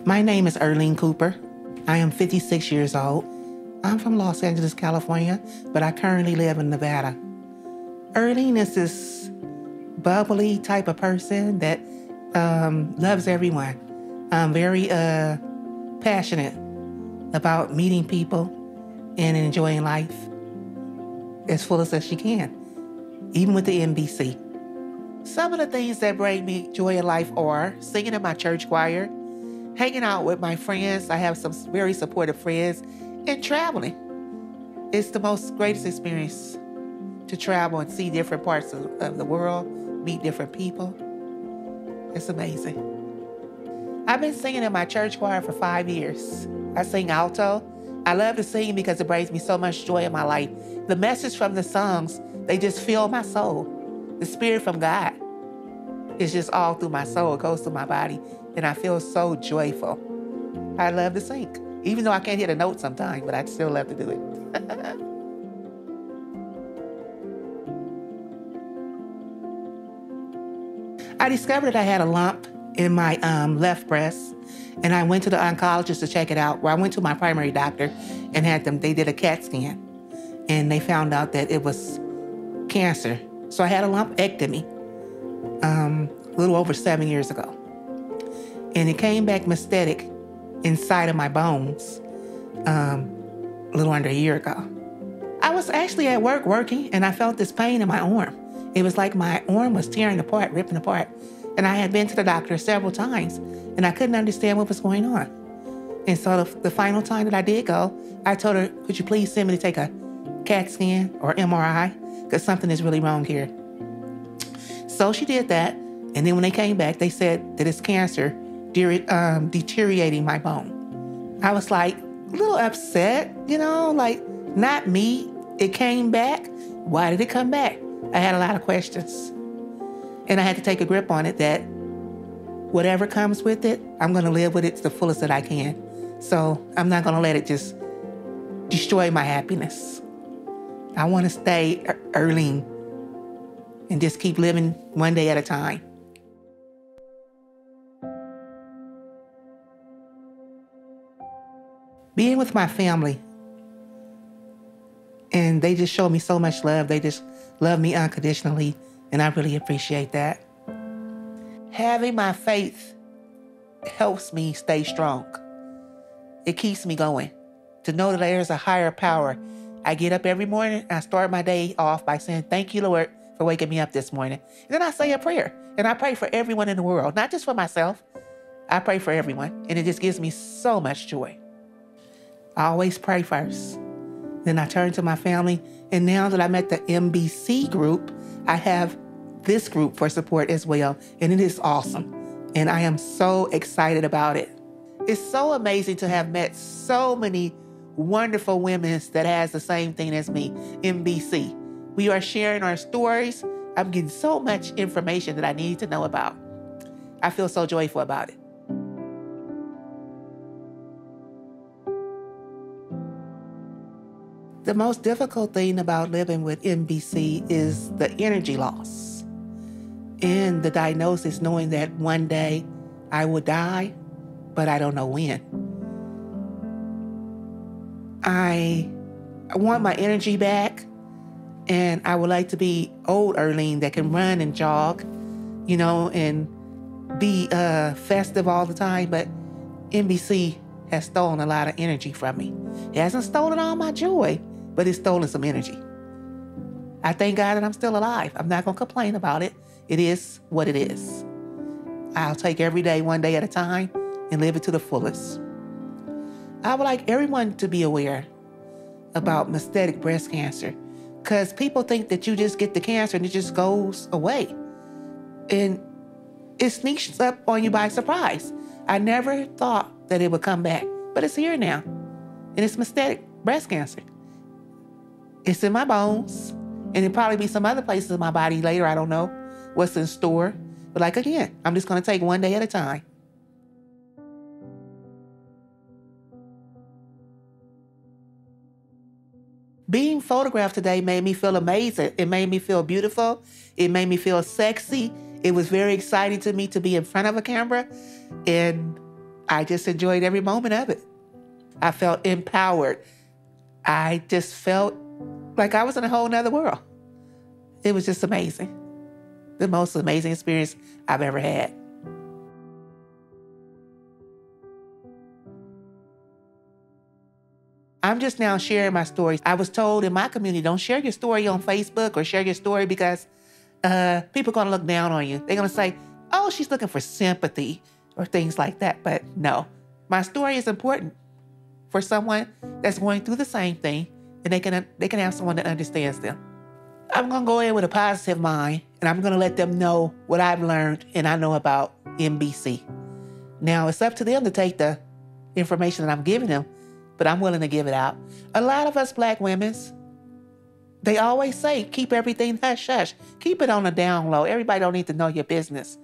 My name is Earlene Cooper. I am 56 years old. I'm from Los Angeles, California, but I currently live in Nevada. Earlene is this bubbly type of person that loves everyone. I'm very passionate about meeting people and enjoying life as full as she can, even with the NBC. Some of the things that bring me joy in life are singing in my church choir, hanging out with my friends. I have some very supportive friends, and traveling. It's the most greatest experience to travel and see different parts of the world, meet different people. It's amazing. I've been singing in my church choir for 5 years. I sing alto. I love to sing because it brings me so much joy in my life. The message from the songs, they just fill my soul. The spirit from God is just all through my soul. It goes through my body, and I feel so joyful. I love to sing, even though I can't hit a note sometimes, but I still love to do it. I discovered that I had a lump in my left breast, and I went to the oncologist to check it out. Well, I went to my primary doctor and they did a CAT scan, and they found out that it was cancer. So I had a lumpectomy a little over 7 years ago. And it came back metastatic inside of my bones a little under a year ago. I was actually at work working, and I felt this pain in my arm. It was like my arm was tearing apart, ripping apart. And I had been to the doctor several times, and I couldn't understand what was going on. And so the final time that I did go, I told her, could you please send me to take a CAT scan or MRI? Because something is really wrong here. So she did that. And then when they came back, they said that it's cancer deteriorating my bone. I was like a little upset, like not me. It came back. Why did it come back? I had a lot of questions. And I had to take a grip on it that whatever comes with it, I'm going to live with it to the fullest that I can. So I'm not going to let it just destroy my happiness. I want to stay Earlene and just keep living one day at a time. Being with my family, and they just show me so much love. They just love me unconditionally, and I really appreciate that. Having my faith helps me stay strong. It keeps me going. To know that there's a higher power. I get up every morning, and I start my day off by saying, thank you, Lord, for waking me up this morning. And then I say a prayer, and I pray for everyone in the world, not just for myself. I pray for everyone, and it just gives me so much joy. I always pray first. Then I turn to my family, and now that I'm at the MBC group, I have this group for support as well, and it is awesome. And I am so excited about it. It's so amazing to have met so many wonderful women that has the same thing as me, MBC. We are sharing our stories. I'm getting so much information that I need to know about. I feel so joyful about it. The most difficult thing about living with MBC is the energy loss and the diagnosis, knowing that one day I will die, but I don't know when. I want my energy back, and I would like to be old Earlene that can run and jog, and be festive all the time, but MBC has stolen a lot of energy from me. It hasn't stolen all my joy, but it's stolen some energy. I thank God that I'm still alive. I'm not going to complain about it. It is what it is. I'll take every day one day at a time and live it to the fullest. I would like everyone to be aware about metastatic breast cancer, because people think that you just get the cancer and it just goes away. And it sneaks up on you by surprise. I never thought that it would come back, but it's here now. And it's metastatic breast cancer. It's in my bones, and it'll probably be some other places in my body later. I don't know what's in store. But again, I'm just going to take one day at a time. Being photographed today made me feel amazing. It made me feel beautiful. It made me feel sexy. It was very exciting to me to be in front of a camera. And I just enjoyed every moment of it. I felt empowered. I just felt like I was in a whole nother world. It was just amazing. The most amazing experience I've ever had. I'm just now sharing my stories. I was told in my community, don't share your story on Facebook or share your story because people are going to look down on you. They're going to say, oh, she's looking for sympathy or things like that. But no, my story is important for someone that's going through the same thing, and they can have someone that understands them. I'm going to go in with a positive mind, and I'm going to let them know what I've learned and I know about MBC. Now, it's up to them to take the information that I'm giving them, but I'm willing to give it out. A lot of us Black women, they always say, keep everything hush-hush. Keep it on the down low. Everybody don't need to know your business.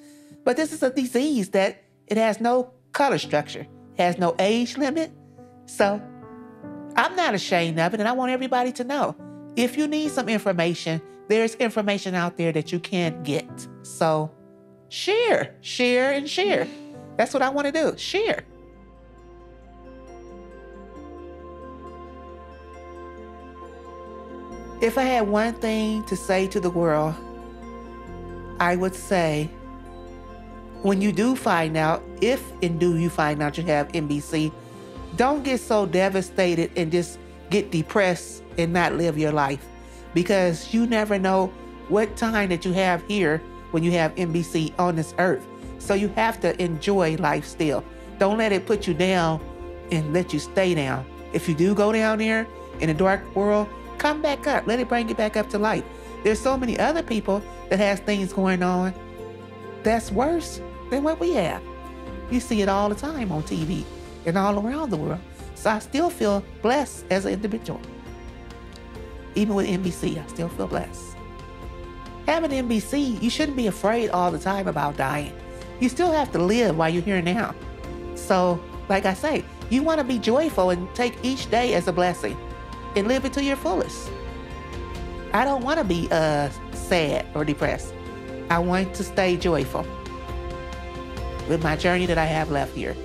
But this is a disease that it has no color structure, has no age limit. So I'm not ashamed of it, and I want everybody to know. If you need some information, there's information out there that you can get. So share, and share. That's what I want to do, share. If I had one thing to say to the world, I would say, when you do find out, if and do you find out you have MBC, don't get so devastated and just get depressed and not live your life, because you never know what time that you have here when you have MBC on this earth. So you have to enjoy life still. Don't let it put you down and let you stay down. If you do go down there in a dark world, come back up. Let it bring you back up to life. There's so many other people that has things going on that's worse than what we have. You see it all the time on TV and all around the world. So I still feel blessed as an individual. Even with MBC, I still feel blessed. Having MBC, you shouldn't be afraid all the time about dying. You still have to live while you're here now. So, like I say, you want to be joyful and take each day as a blessing and live it to your fullest. I don't want to be sad or depressed. I want to stay joyful with my journey that I have left here.